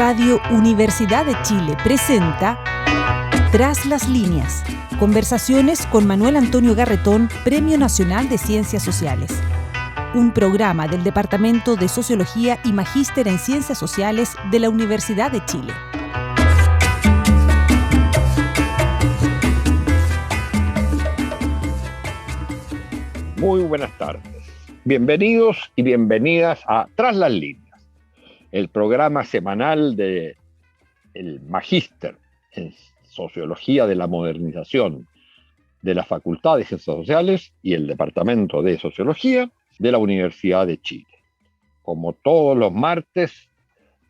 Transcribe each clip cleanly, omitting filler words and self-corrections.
Radio Universidad de Chile presenta Tras las líneas. Conversaciones con Manuel Antonio Garretón, Premio Nacional de Ciencias Sociales. Un programa del Departamento de Sociología y Magíster en Ciencias Sociales de la Universidad de Chile. Muy buenas tardes. Bienvenidos y bienvenidas a Tras las líneas, el programa semanal del Magíster en Sociología de la Modernización de la Facultad de Ciencias Sociales y el Departamento de Sociología de la Universidad de Chile. Como todos los martes,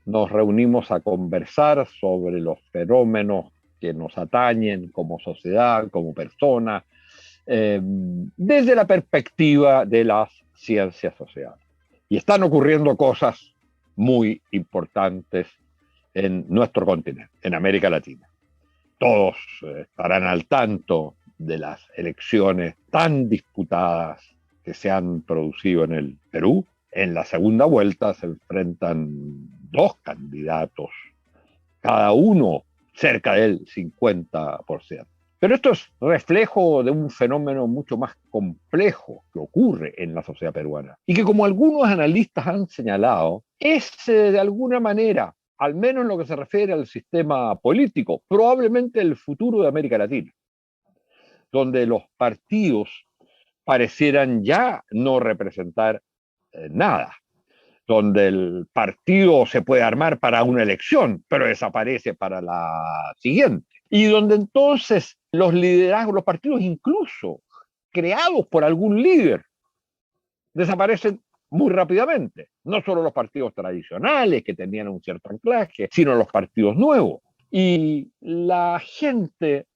nos reunimos a conversar sobre los fenómenos que nos atañen como sociedad, como persona, desde la perspectiva de las ciencias sociales. Y están ocurriendo cosas muy importantes en nuestro continente, en América Latina. Todos estarán al tanto de las elecciones tan disputadas que se han producido en el Perú. En la segunda vuelta se enfrentan dos candidatos, cada uno cerca del 50%. Pero esto es reflejo de un fenómeno mucho más complejo que ocurre en la sociedad peruana y que, como algunos analistas han señalado, es de alguna manera, al menos en lo que se refiere al sistema político, probablemente el futuro de América Latina, donde los partidos parecieran ya no representar nada, donde el partido se puede armar para una elección, pero desaparece para la siguiente. Y donde entonces los liderazgos, los partidos incluso creados por algún líder, desaparecen muy rápidamente. No solo los partidos tradicionales que tenían un cierto anclaje, sino los partidos nuevos. Y la gente,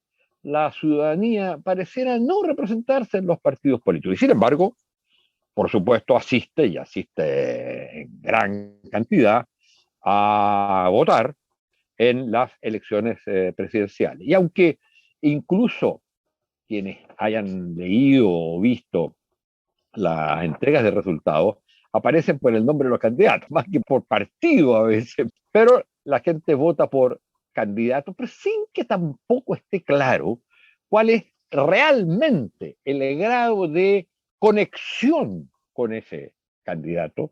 la ciudadanía, pareciera no representarse en los partidos políticos. Y sin embargo, por supuesto, asiste en gran cantidad a votar en las elecciones presidenciales. Y aunque incluso quienes hayan leído o visto las entregas de resultados aparecen por el nombre de los candidatos, más que por partido a veces, pero la gente vota por candidatos, pero sin que tampoco esté claro cuál es realmente el grado de conexión con ese candidato,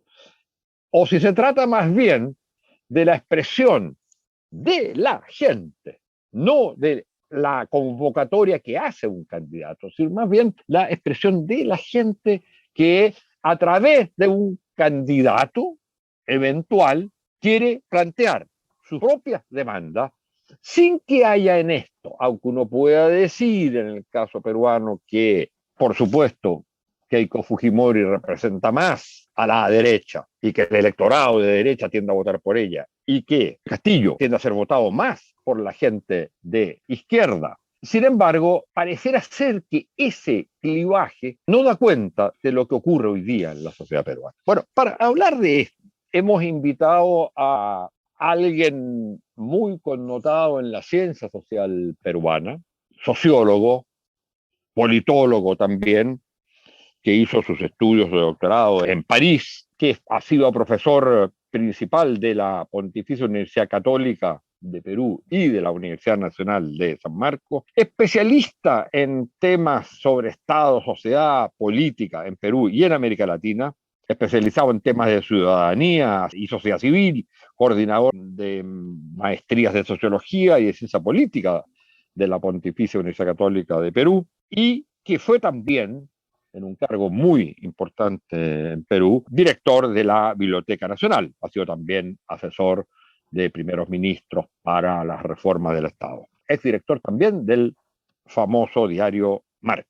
o si se trata más bien de la expresión de la gente, no de la convocatoria que hace un candidato, sino más bien la expresión de la gente que a través de un candidato eventual quiere plantear sus propias demandas sin que haya en esto, aunque uno pueda decir en el caso peruano que, por supuesto, Keiko Fujimori representa más a la derecha y que el electorado de derecha tiende a votar por ella y que Castillo tiende a ser votado más por la gente de izquierda. Sin embargo, pareciera ser que ese clivaje no da cuenta de lo que ocurre hoy día en la sociedad peruana. Bueno, para hablar de esto, hemos invitado a alguien muy connotado en la ciencia social peruana, sociólogo, politólogo también, que hizo sus estudios de doctorado en París, que ha sido profesor principal de la Pontificia Universidad Católica de Perú y de la Universidad Nacional de San Marcos, especialista en temas sobre Estado, sociedad, política en Perú y en América Latina, especializado en temas de ciudadanía y sociedad civil, coordinador de maestrías de sociología y de ciencia política de la Pontificia Universidad Católica de Perú, y que fue también, en un cargo muy importante en Perú, director de la Biblioteca Nacional. Ha sido también asesor de primeros ministros para las reformas del Estado. Es director también del famoso diario Marca.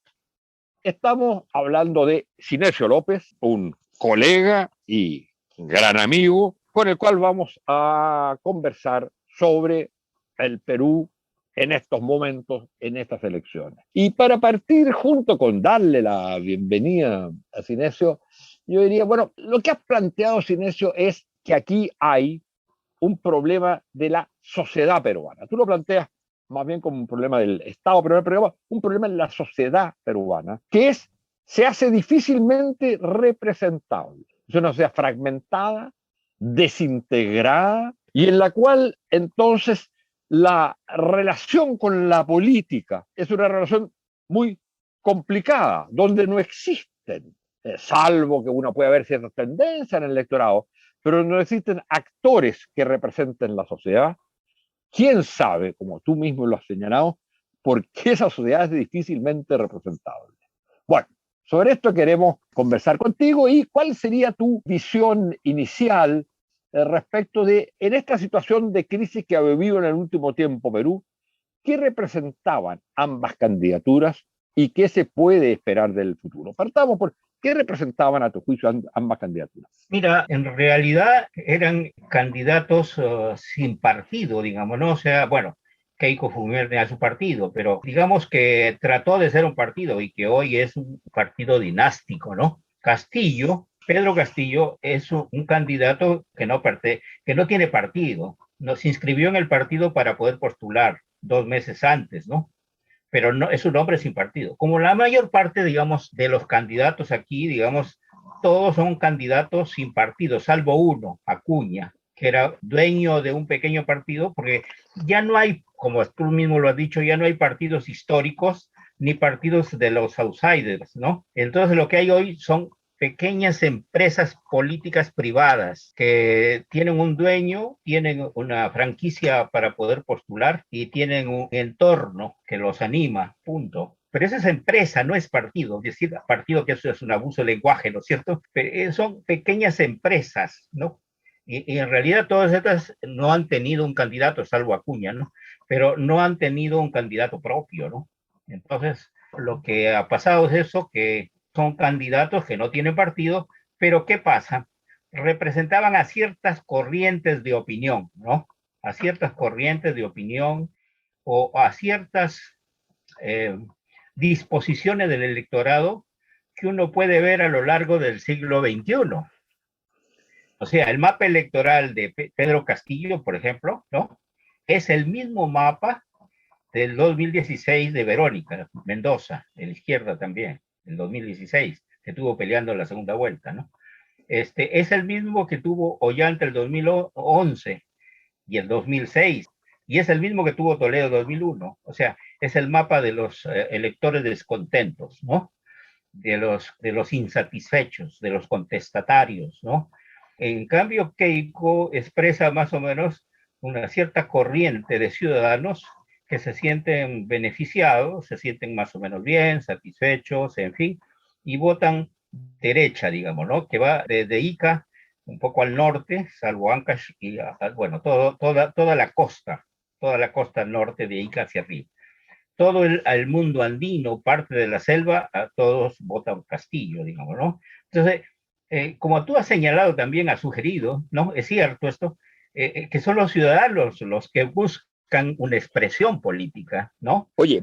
Estamos hablando de Sinesio López, un colega y gran amigo, con el cual vamos a conversar sobre el Perú en estos momentos, en estas elecciones. Y para partir, junto con darle la bienvenida a Sinesio, yo diría, bueno, lo que has planteado, Sinesio, es que aquí hay un problema de la sociedad peruana. Tú lo planteas más bien como un problema del Estado peruano, pero un problema en la sociedad peruana, que se hace difícilmente representable. Es una sociedad fragmentada, desintegrada, y en la cual entonces la relación con la política es una relación muy complicada, donde no existen, salvo que uno pueda ver ciertas tendencias en el electorado, pero no existen actores que representen la sociedad. ¿Quién sabe, como tú mismo lo has señalado, por qué esa sociedad es difícilmente representable? Bueno, sobre esto queremos conversar contigo y cuál sería tu visión inicial respecto de, en esta situación de crisis que ha vivido en el último tiempo Perú, qué representaban ambas candidaturas y qué se puede esperar del futuro. Partamos por qué representaban a tu juicio ambas candidaturas. Mira, en realidad eran candidatos sin partido, digamos, ¿no? O sea, bueno, Keiko Fujimori tenía su partido, pero digamos que trató de ser un partido y que hoy es un partido dinástico, ¿no? Pedro Castillo es un candidato que no tiene partido, no, se inscribió en el partido para poder postular 2 meses antes, ¿no? Pero no, es un hombre sin partido. Como la mayor parte, digamos, de los candidatos aquí, digamos, todos son candidatos sin partido, salvo uno, Acuña, que era dueño de un pequeño partido, porque ya no hay, como tú mismo lo has dicho, ya no hay partidos históricos ni partidos de los outsiders, ¿no? Entonces lo que hay hoy son pequeñas empresas políticas privadas que tienen un dueño, tienen una franquicia para poder postular y tienen un entorno que los anima, punto. Pero esa es empresa, no es partido. Es decir, partido, que eso es un abuso de lenguaje, ¿no es cierto? Pero son pequeñas empresas, ¿no? Y en realidad todas estas no han tenido un candidato, salvo Acuña, ¿no? Pero no han tenido un candidato propio, ¿no? Entonces, lo que ha pasado es eso, que son candidatos que no tienen partido, pero ¿qué pasa? Representaban a ciertas corrientes de opinión, ¿no? A ciertas corrientes de opinión o a ciertas eh, disposiciones del electorado que uno puede ver a lo largo del siglo XXI. O sea, el mapa electoral de Pedro Castillo, por ejemplo, ¿no? Es el mismo mapa del 2016 de Verónica Mendoza, de la izquierda también, el 2016, que estuvo peleando la segunda vuelta, ¿no? Es el mismo que tuvo Ollanta el 2011 y el 2006, y es el mismo que tuvo Toledo 2001. O sea, es el mapa de los electores descontentos, ¿no? De los insatisfechos, de los contestatarios, ¿no? En cambio, Keiko expresa más o menos una cierta corriente de ciudadanos que se sienten beneficiados, se sienten más o menos bien, satisfechos, en fin, y votan derecha, digamos, ¿no? Que va desde Ica un poco al norte, salvo Ancash, y bueno, toda la costa norte de Ica hacia arriba. Todo el mundo andino, parte de la selva, a todos votan Castillo, digamos, ¿no? Entonces, como tú has señalado también, has sugerido, ¿no? Es cierto esto, que son los ciudadanos los que buscan una expresión política, ¿no? Oye,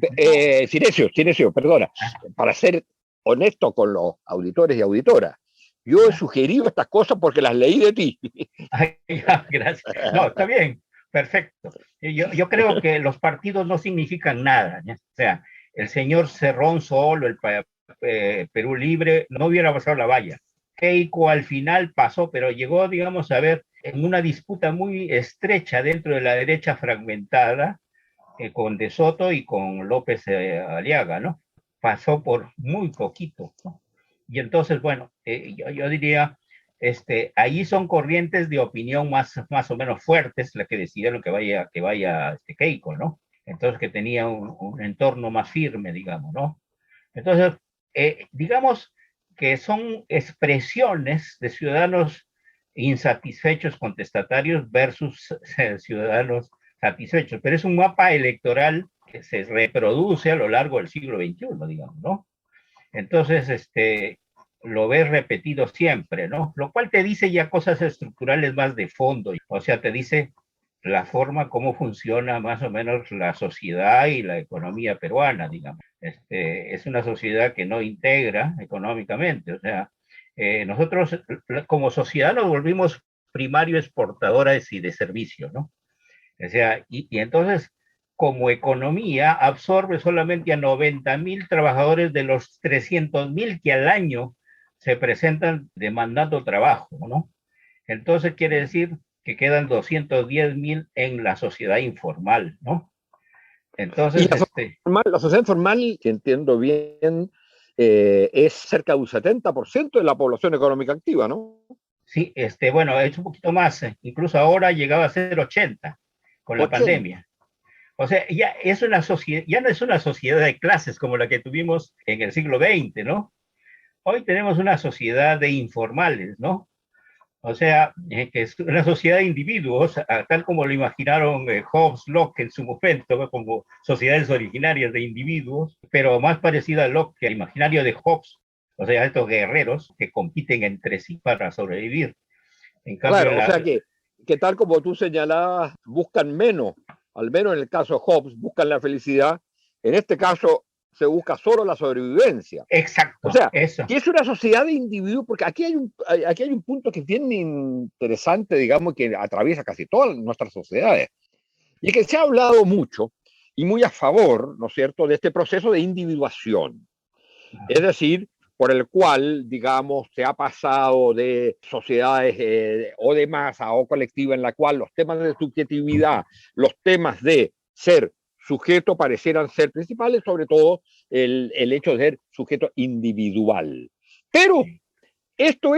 Sinesio, perdona, para ser honesto con los auditores y auditoras, yo he sugerido estas cosas porque las leí de ti. Ay, ya, gracias. No, está bien, perfecto. Yo creo que los partidos no significan nada, ¿ya? O sea, el señor Cerrón solo, Perú Libre, no hubiera pasado la valla. Keiko al final pasó, pero llegó, digamos, a ver, en una disputa muy estrecha dentro de la derecha fragmentada, con De Soto y con López Aliaga, ¿no? Pasó por muy poquito, ¿no? Y entonces, bueno, yo diría, ahí son corrientes de opinión más o menos fuertes, la que decidieron que vaya Keiko, ¿no? Entonces, que tenía un entorno más firme, digamos, ¿no? Entonces, digamos que son expresiones de ciudadanos insatisfechos, contestatarios versus ciudadanos satisfechos, pero es un mapa electoral que se reproduce a lo largo del siglo XXI, digamos, ¿no? Entonces, lo ves repetido siempre, ¿no? Lo cual te dice ya cosas estructurales más de fondo, o sea, te dice la forma cómo funciona más o menos la sociedad y la economía peruana, digamos. Es una sociedad que no integra económicamente, o sea, nosotros como sociedad nos volvimos primario exportadores y de servicios, ¿no? O sea, y entonces, como economía, absorbe solamente a 90,000 trabajadores de los 300,000 que al año se presentan demandando trabajo, ¿no? Entonces quiere decir que quedan 210.000 en la sociedad informal, ¿no? Y Entonces, la sociedad informal, que entiendo bien, es cerca de un 70% de la población económica activa, ¿no? sí, bueno, es un poquito más, incluso ahora llegaba a ser 80 con la 80. pandemia. O sea, ya es una sociedad, ya no es una sociedad de clases como la que tuvimos en el siglo XX, ¿no? Hoy tenemos una sociedad de informales, ¿no? O sea, que es una sociedad de individuos, tal como lo imaginaron Hobbes, Locke en su momento, ¿no? Como sociedades originarias de individuos, pero más parecida a Locke que al imaginario de Hobbes, o sea, estos guerreros que compiten entre sí para sobrevivir. En cambio, Claro, o sea que tal como tú señalabas, buscan menos, al menos en el caso de Hobbes, buscan la felicidad, en este caso se busca solo la sobrevivencia. O exacto, sea, eso. que es una sociedad de individuos, porque aquí hay un punto que es bien interesante, digamos, que atraviesa casi todas nuestras sociedades, y es que se ha hablado mucho y muy a favor, ¿no es cierto?, de este proceso de individuación. Es decir, por el cual, digamos, se ha pasado de sociedades o de masa o colectiva en la cual los temas de subjetividad, los temas de ser sujeto parecieran ser principales, sobre todo el hecho de ser sujeto individual. Pero esto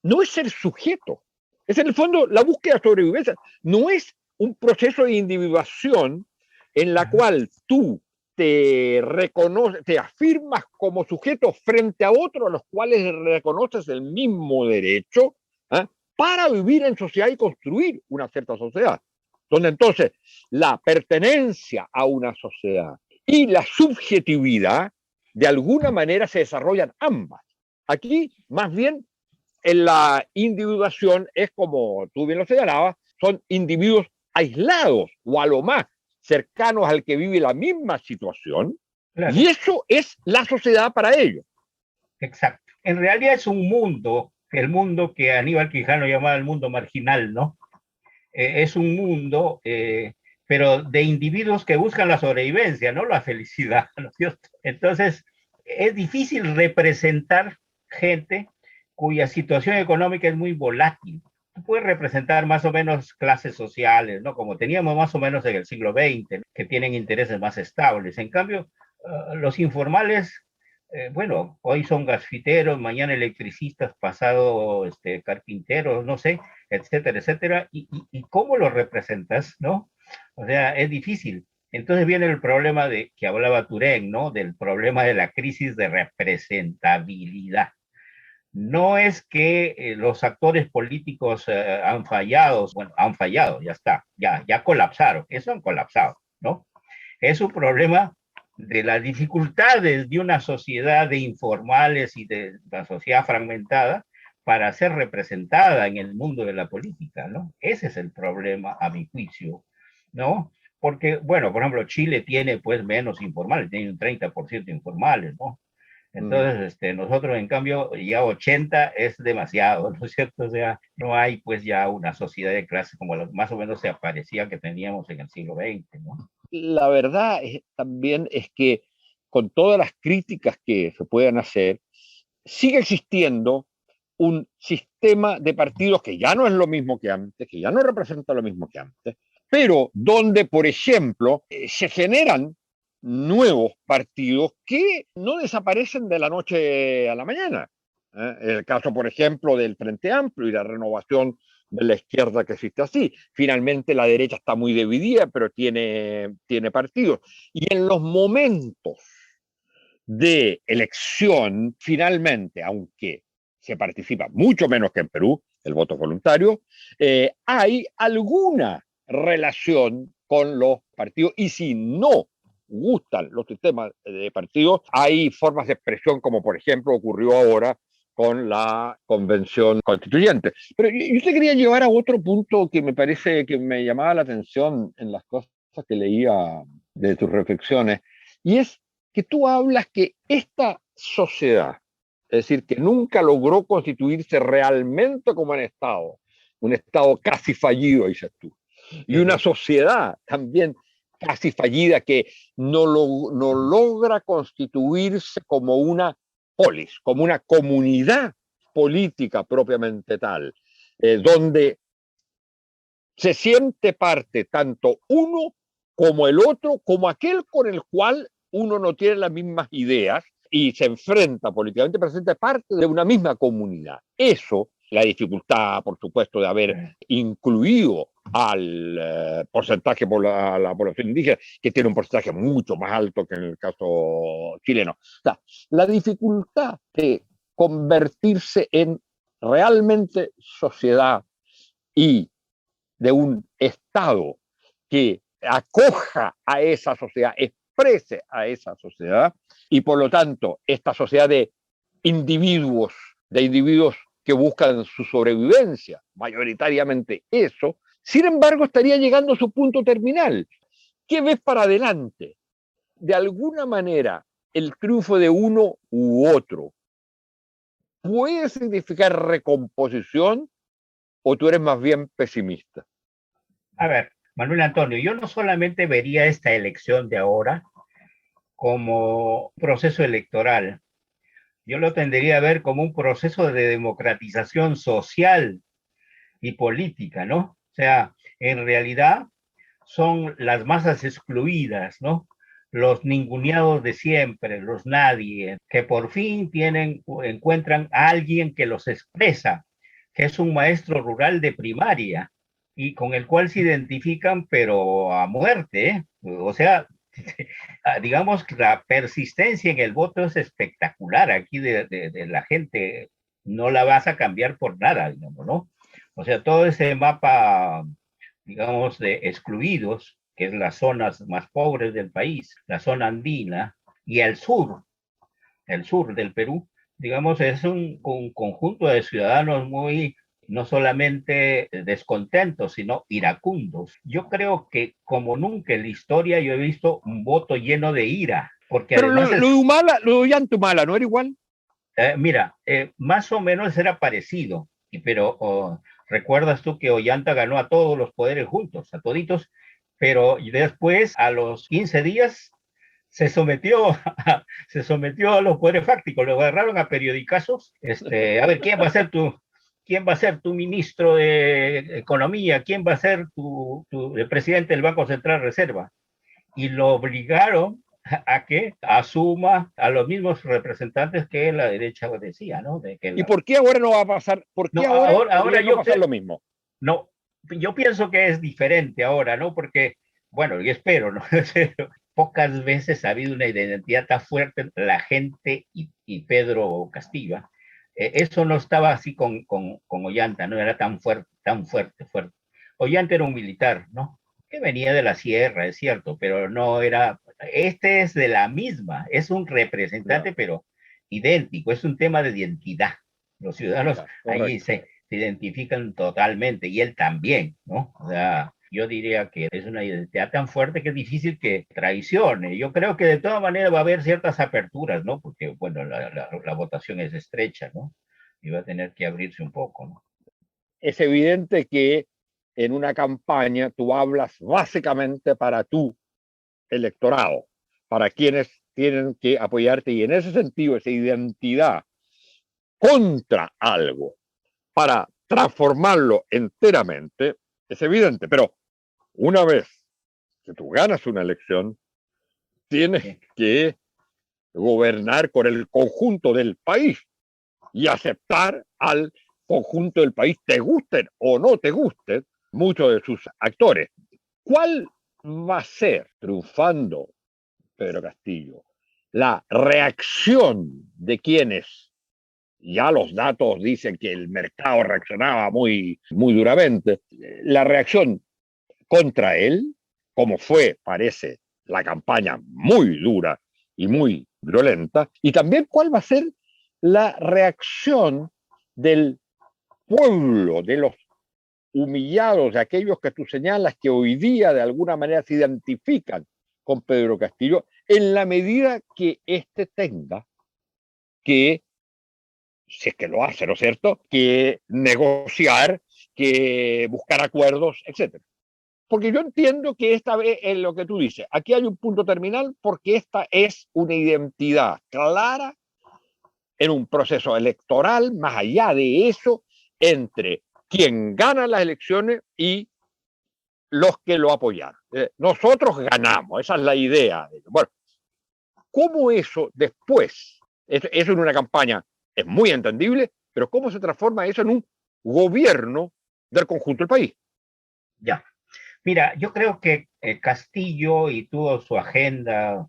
no es ser sujeto, es en el fondo la búsqueda de sobrevivencia, no es un proceso de individuación en la cual tú te reconoces, te afirmas como sujeto frente a otros a los cuales reconoces el mismo derecho, ¿eh? Para vivir en sociedad y construir una cierta sociedad. Donde entonces la pertenencia a una sociedad y la subjetividad de alguna manera se desarrollan ambas. Aquí, más bien, en la individuación es como tú bien lo señalabas, son individuos aislados o a lo más cercanos al que vive la misma situación, y Claro, eso es la sociedad para ellos. exacto. En realidad es un mundo, el mundo que Aníbal Quijano llamaba el mundo marginal, ¿no? Es un mundo, pero de individuos que buscan la sobrevivencia, no la felicidad, ¿no es cierto? Entonces, es difícil representar gente cuya situación económica es muy volátil. Tú puedes representar más o menos clases sociales, ¿no? Como teníamos más o menos en el siglo XX, ¿no? Que tienen intereses más estables. En cambio, los informales, bueno, hoy son gasfiteros, mañana electricistas, pasado carpinteros, no sé, etcétera, etcétera. Y cómo lo representas, ¿no? O sea, es difícil. Entonces viene el problema de que hablaba Turén, ¿no? Del problema de la crisis de representabilidad. No es que los actores políticos han fallado, bueno, han fallado, ya está, ya colapsaron, eso han colapsado, ¿no? Es un problema de las dificultades de una sociedad de informales y de la sociedad fragmentada para ser representada en el mundo de la política, ¿no? Ese es el problema, a mi juicio, ¿no? Porque, bueno, por ejemplo, Chile tiene pues menos informales, tiene un 30% informales, ¿no? Mm. Entonces, nosotros, en cambio, ya 80 es demasiado, ¿no es cierto? O sea, no hay pues ya una sociedad de clase como más o menos se aparecía que teníamos en el siglo XX, ¿no? La verdad también es que con todas las críticas que se puedan hacer, sigue existiendo un sistema de partidos que ya no es lo mismo que antes, que ya no representa lo mismo que antes, pero donde, por ejemplo, se generan nuevos partidos que no desaparecen de la noche a la mañana. El caso, por ejemplo, del Frente Amplio y la renovación de la izquierda que existe así. Finalmente la derecha está muy dividida, pero tiene partidos. Y en los momentos de elección, finalmente, aunque se participa mucho menos que en Perú, el voto voluntario, hay alguna relación con los partidos y si no gustan los sistemas de partidos, hay formas de expresión como por ejemplo ocurrió ahora con la convención constituyente. Pero yo te quería llevar a otro punto que me parece que me llamaba la atención en las cosas que leía de tus reflexiones, y es que tú hablas que esta sociedad, es decir, que nunca logró constituirse realmente como un Estado casi fallido, dices tú, y una sociedad también casi fallida que no logra constituirse como una polis, como una comunidad política propiamente tal, donde Se siente parte tanto uno como el otro, como aquel con el cual uno no tiene las mismas ideas y se enfrenta políticamente, pero se siente parte de una misma comunidad. Eso, la dificultad, por supuesto, de haber incluido al porcentaje por la población indígena, que tiene un porcentaje mucho más alto que en el caso chileno. O sea, la dificultad de convertirse en realmente sociedad y de un Estado que acoja a esa sociedad, exprese a esa sociedad, y por lo tanto esta sociedad de individuos que buscan su sobrevivencia, mayoritariamente eso, sin embargo estaría llegando a su punto terminal. ¿Qué ves para adelante? De alguna manera, el triunfo de uno u otro puede significar recomposición, o tú eres más bien pesimista. A ver, Manuel Antonio, yo no solamente vería esta elección de ahora como proceso electoral, yo lo tendría a ver como un proceso de democratización social y política, ¿no? O sea, en realidad son las masas excluidas, ¿no? Los ninguneados de siempre, los nadie, que por fin encuentran a alguien que los expresa, que es un maestro rural de primaria y con el cual se identifican, pero a muerte, ¿eh? O sea, digamos que la persistencia en el voto es espectacular aquí de la gente, no la vas a cambiar por nada, digamos, ¿no? O sea, todo ese mapa, digamos, de excluidos, que es las zonas más pobres del país, la zona andina, y el sur del Perú, digamos, es un conjunto de ciudadanos muy, no solamente descontentos, sino iracundos. Yo creo que como nunca en la historia yo he visto un voto lleno de ira, porque Pero además lo de Humala, lo de Ollantumala, ¿no era igual? mira, más o menos era parecido, pero recuerdas tú que Ollanta ganó a todos los poderes juntos, a toditos, pero después, a los 15 días, se sometió a los poderes fácticos, lo agarraron a periodicazos, a ver, quién va a ser tu ministro de Economía? ¿Quién va a ser el presidente del Banco Central Reserva? Y lo obligaron a que asuma a los mismos representantes que la derecha decía, ¿no? ¿Y por qué ahora no va a pasar? ¿Por qué No, ahora ahora podría no pasar lo mismo? no, yo pienso que es diferente ahora, ¿no? Porque, bueno, y espero, ¿no? Pocas veces ha habido una identidad tan fuerte, la gente y Pedro Castillo. Eso no estaba así con Ollanta, no era tan fuerte. Ollanta era un militar, ¿no? Que venía de la sierra, es cierto, pero no era, este es de la misma, es un representante, Ya, pero idéntico, es un tema de identidad. Los ciudadanos ya, ahí correcto. se identifican totalmente y él también, ¿no? O sea, yo diría que es una identidad tan fuerte que es difícil que traicione. Yo creo que de todas maneras va a haber ciertas aperturas, ¿no? Porque, bueno, la votación es estrecha, ¿no? Y va a tener que abrirse un poco, ¿no? Es evidente que en una campaña tú hablas básicamente para tu electorado, para quienes tienen que apoyarte, y en ese sentido, esa identidad contra algo para transformarlo enteramente es evidente. Pero una vez que tú ganas una elección, tienes Sí. que gobernar con el conjunto del país y aceptar al conjunto del país, te gusten o no te gusten muchos de sus actores. ¿Cuál va a ser, triunfando Pedro Castillo, la reacción de quienes, ya los datos dicen que el mercado reaccionaba muy duramente, la reacción contra él, como fue, parece, la campaña muy dura y muy violenta, y también cuál va a ser la reacción del pueblo, de los humillados, de aquellos que tú señalas que hoy día de alguna manera se identifican con Pedro Castillo, en la medida que éste tenga que, si es que lo hace, ¿no es cierto?, que negociar, que buscar acuerdos, etcétera. Porque yo entiendo que esta vez es lo que tú dices. Aquí hay un punto terminal porque esta es una identidad clara en un proceso electoral, más allá de eso, entre quien gana las elecciones y los que lo apoyaron. Nosotros ganamos, esa es la idea. Bueno, ¿cómo eso después, eso en una campaña es muy entendible, pero cómo se transforma eso en un gobierno del conjunto del país? Ya. Mira, yo creo que Castillo y tuvo su agenda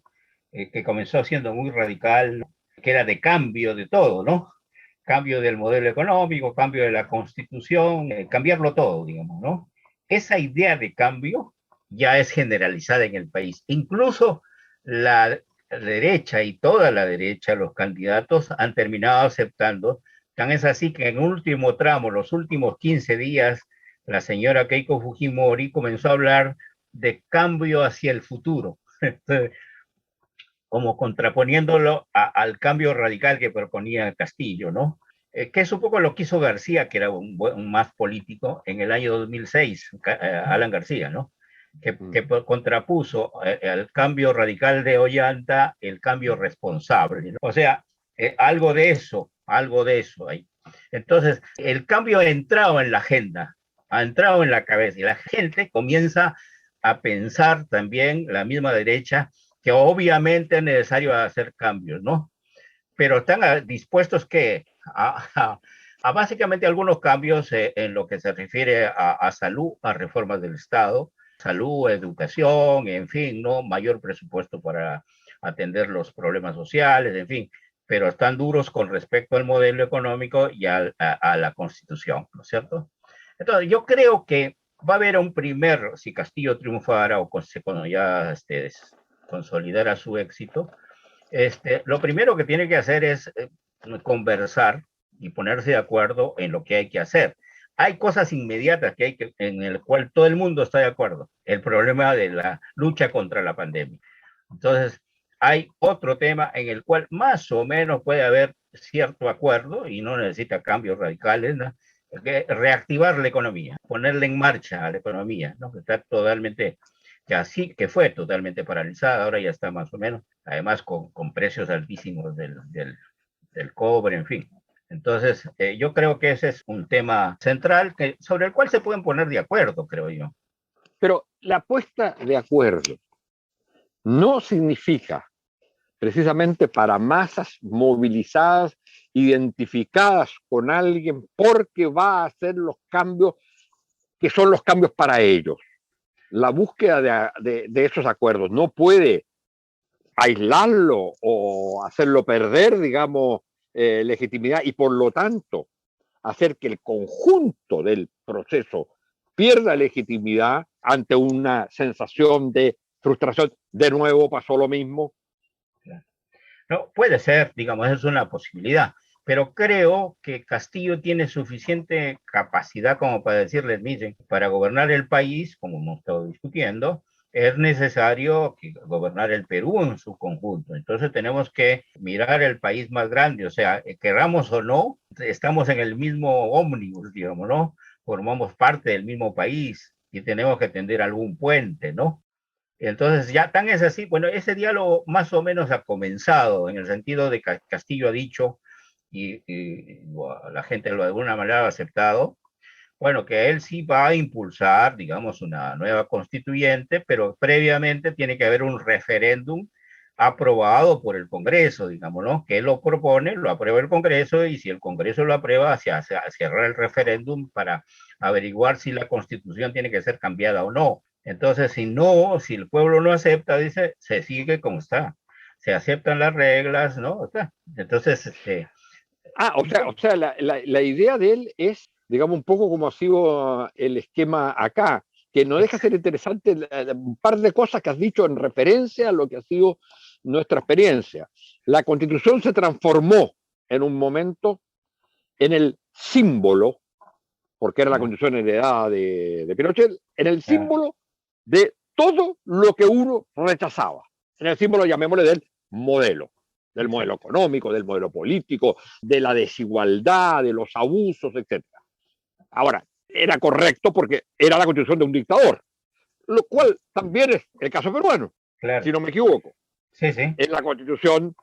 que comenzó siendo muy radical, ¿no? Que era de cambio de todo, ¿no? Cambio del modelo económico, cambio de la constitución, cambiarlo todo, digamos, ¿no? Esa idea de cambio ya es generalizada en el país. Incluso la derecha y toda la derecha, los candidatos han terminado aceptando. Tan es así que en último tramo, los últimos 15 días, la señora Keiko Fujimori comenzó a hablar de cambio hacia el futuro, como contraponiéndolo al cambio radical que proponía Castillo, ¿no? Que es un poco lo que hizo García, que era un más político, en el año 2006, Alan García, ¿no? Que contrapuso al cambio radical de Ollanta el cambio responsable, ¿no? O sea, algo de eso ahí. Entonces, el cambio ha entrado en la agenda, ha entrado en la cabeza y la gente comienza a pensar también, la misma derecha, que obviamente es necesario hacer cambios, ¿no? Pero están dispuestos que a básicamente algunos cambios en lo que se refiere a salud, a reformas del Estado, salud, educación, en fin, ¿no? Mayor presupuesto para atender los problemas sociales, en fin, pero están duros con respecto al modelo económico y a la Constitución, ¿no es cierto? Entonces, yo creo que va a haber un primer, si Castillo triunfara o cuando ya consolidara su éxito, lo primero que tiene que hacer es conversar y ponerse de acuerdo en lo que hay que hacer. Hay cosas inmediatas en el cual todo el mundo está de acuerdo. El problema de la lucha contra la pandemia. Entonces, hay otro tema en el cual más o menos puede haber cierto acuerdo y no necesita cambios radicales, ¿no? Reactivar la economía, ponerle en marcha a la economía, ¿no? Que está totalmente, que fue totalmente paralizada, ahora ya está más o menos, además con precios altísimos del cobre, en fin. Entonces, yo creo que ese es un tema central sobre el cual se pueden poner de acuerdo, creo yo. Pero la puesta de acuerdo no significa precisamente para masas movilizadas, identificadas con alguien, porque va a hacer los cambios que son los cambios para ellos. La búsqueda de esos acuerdos no puede aislarlo o hacerlo perder, digamos, legitimidad y por lo tanto hacer que el conjunto del proceso pierda legitimidad ante una sensación de frustración. De nuevo pasó lo mismo. No, puede ser, digamos, es una posibilidad, pero creo que Castillo tiene suficiente capacidad como para decirles, miren, para gobernar el país, como hemos estado discutiendo, es necesario gobernar el Perú en su conjunto. Entonces tenemos que mirar el país más grande, o sea, queramos o no, estamos en el mismo ómnibus, digamos, ¿no? Formamos parte del mismo país y tenemos que tender algún puente, ¿no? Entonces, ya tan es así, bueno, ese diálogo más o menos ha comenzado, en el sentido de que Castillo ha dicho, y la gente lo de alguna manera ha aceptado, bueno, que él sí va a impulsar, digamos, una nueva constituyente, pero previamente tiene que haber un referéndum aprobado por el Congreso, digamos, ¿no? Que él lo propone, lo aprueba el Congreso, y si el Congreso lo aprueba, se cierra el referéndum para averiguar si la Constitución tiene que ser cambiada o no. Entonces, si el pueblo no acepta, dice, se sigue como está. Se aceptan las reglas, ¿no? Entonces, o sea la idea de él es, digamos, un poco como ha sido el esquema acá, que no deja de ser interesante un par de cosas que has dicho en referencia a lo que ha sido nuestra experiencia. La Constitución se transformó en un momento en el símbolo, porque era la Constitución heredada de Pinochet, en el símbolo de todo lo que uno rechazaba. En el símbolo, llamémosle, del modelo económico, del modelo político, de la desigualdad, de los abusos, etc. Ahora, era correcto porque era la Constitución de un dictador, lo cual también es el caso peruano, claro, si no me equivoco. Sí, sí. Es la Constitución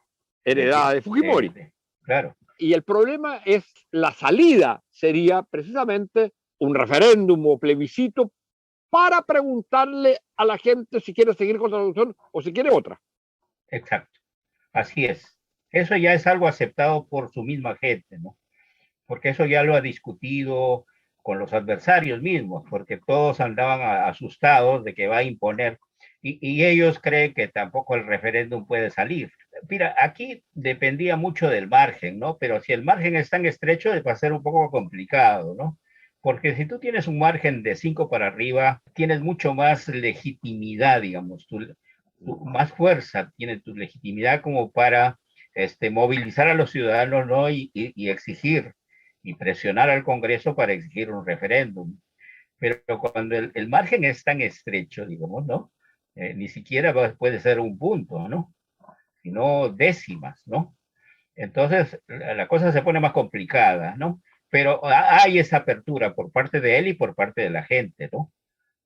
heredada de Fujimori. Claro. Y el problema es, la salida sería precisamente un referéndum o plebiscito para preguntarle a la gente si quiere seguir con la traducción o si quiere otra. Exacto, así es. Eso ya es algo aceptado por su misma gente, ¿no? Porque eso ya lo ha discutido con los adversarios mismos, porque todos andaban asustados de que va a imponer, y ellos creen que tampoco el referéndum puede salir. Mira, aquí dependía mucho del margen, ¿no? Pero si el margen es tan estrecho, va a ser un poco complicado, ¿no? Porque si tú tienes un margen de 5 para arriba, tienes mucho más legitimidad, digamos, más fuerza, tienes tu legitimidad como para movilizar a los ciudadanos, ¿no? Y exigir y presionar al Congreso para exigir un referéndum. Pero cuando el margen es tan estrecho, digamos, ¿no? Ni siquiera puede ser un punto, ¿no? Sino décimas, ¿no? Entonces, la cosa se pone más complicada, ¿no? Pero hay esa apertura por parte de él y por parte de la gente, ¿no?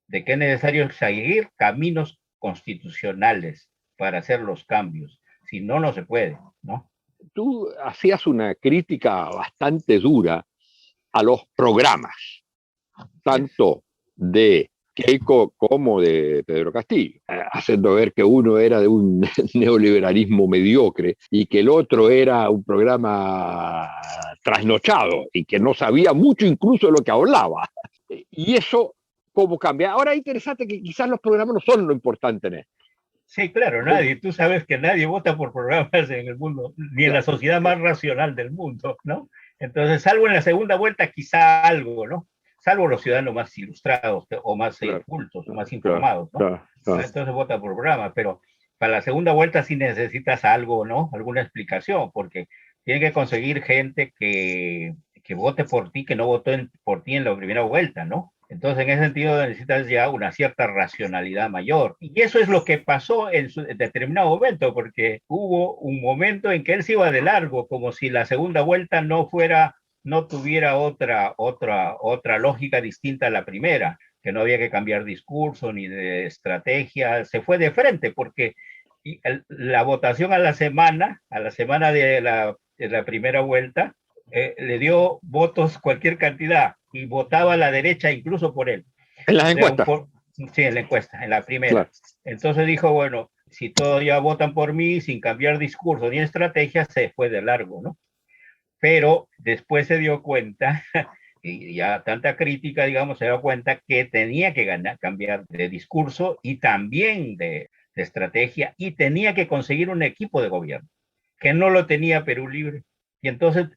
De que es necesario seguir caminos constitucionales para hacer los cambios. Si no, no se puede, ¿no? Tú hacías una crítica bastante dura a los programas, tanto de Keiko como de Pedro Castillo, haciendo ver que uno era de un neoliberalismo mediocre y que el otro era un programa trasnochado y que no sabía mucho incluso de lo que hablaba. Y eso, ¿cómo cambia? Ahora es interesante que quizás los programas no son lo importante en esto. Sí, claro, nadie. Tú sabes que nadie vota por programas en el mundo, ni en la sociedad más racional del mundo, ¿no? Entonces, salvo en la segunda vuelta, quizá algo, ¿no? Salvo los ciudadanos más ilustrados o más cultos o más informados, ¿no? Entonces vota por programa, pero para la segunda vuelta sí necesitas algo, ¿no? Alguna explicación, porque tiene que conseguir gente que vote por ti, que no votó por ti en la primera vuelta, ¿no? Entonces, en ese sentido, necesitas ya una cierta racionalidad mayor. Y eso es lo que pasó en determinado momento, porque hubo un momento en que él se iba de largo, como si la segunda vuelta no tuviera otra lógica distinta a la primera, que no había que cambiar discurso ni de estrategia. Se fue de frente, porque la votación a la semana de la primera vuelta, le dio votos cualquier cantidad y votaba a la derecha incluso por él. En las encuestas. Sí, en la encuesta, en la primera. Claro. Entonces dijo, bueno, si todos ya votan por mí sin cambiar discurso ni estrategia, se fue de largo, ¿no? Pero después se dio cuenta, y ya tanta crítica, digamos, se dio cuenta que tenía que cambiar de discurso y también de estrategia, y tenía que conseguir un equipo de gobierno, que no lo tenía Perú Libre. Y entonces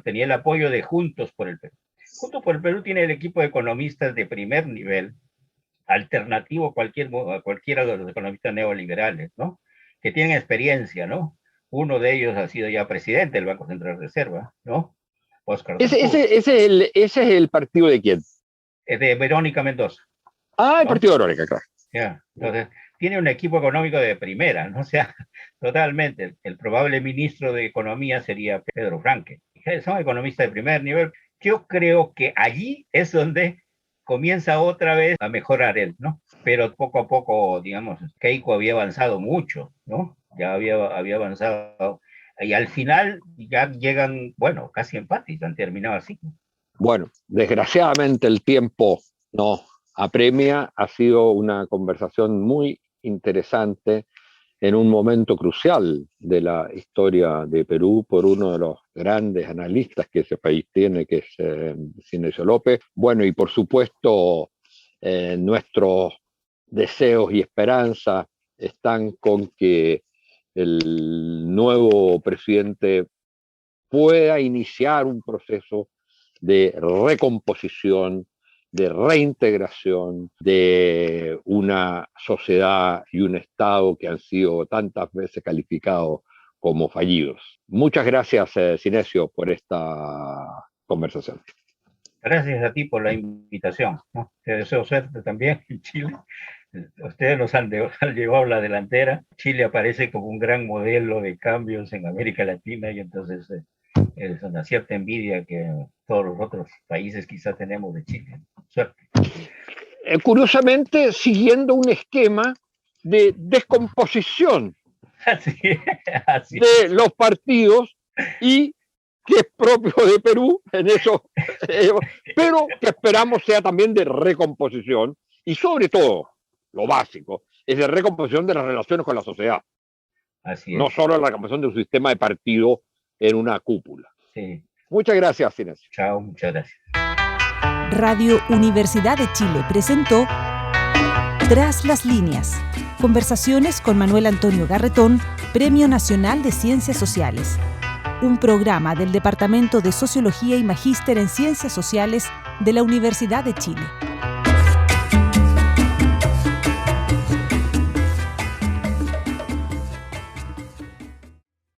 tenía el apoyo de Juntos por el Perú. Juntos por el Perú tiene el equipo de economistas de primer nivel, alternativo a cualquiera de los economistas neoliberales, ¿no? Que tienen experiencia, ¿no? Uno de ellos ha sido ya presidente del Banco Central de Reserva, ¿no? Oscar. ¿Ese es el partido de quién? De Verónica Mendoza. Ah, el ¿no? Partido de Verónica, claro. Ya, entonces, tiene un equipo económico de primera, ¿no? O sea, totalmente. El probable ministro de Economía sería Pedro Franque. Son economistas de primer nivel. Yo creo que allí es donde comienza otra vez a mejorar él, ¿no? Pero poco a poco, digamos, Keiko había avanzado mucho, ¿no? Ya había avanzado. Y al final ya llegan, bueno, casi empates, han terminado así. Bueno, desgraciadamente el tiempo no apremia. Ha sido una conversación muy interesante en un momento crucial de la historia de Perú por uno de los grandes analistas que ese país tiene, que es Sinesio López. Bueno, y por supuesto, nuestros deseos y esperanzas están con que el nuevo presidente pueda iniciar un proceso de recomposición, de reintegración de una sociedad y un Estado que han sido tantas veces calificados como fallidos. Muchas gracias, Sinesio, por esta conversación. Gracias a ti por la invitación, ¿no? Te deseo suerte también en Chile. Ustedes nos han llevado la delantera. Chile aparece como un gran modelo de cambios en América Latina y entonces es una cierta envidia que todos los otros países quizá tenemos de Chile. Suerte. Curiosamente, siguiendo un esquema de descomposición así de los partidos y que es propio de Perú, en eso, pero que esperamos sea también de recomposición y sobre todo, lo básico, es de recomposición de las relaciones con la sociedad. Así es. No solo la recomposición de un sistema de partido en una cúpula. Sí. Muchas gracias, Inés. Chao, muchas gracias. Radio Universidad de Chile presentó Tras las líneas. Conversaciones con Manuel Antonio Garretón, Premio Nacional de Ciencias Sociales. Un programa del Departamento de Sociología y Magíster en Ciencias Sociales de la Universidad de Chile.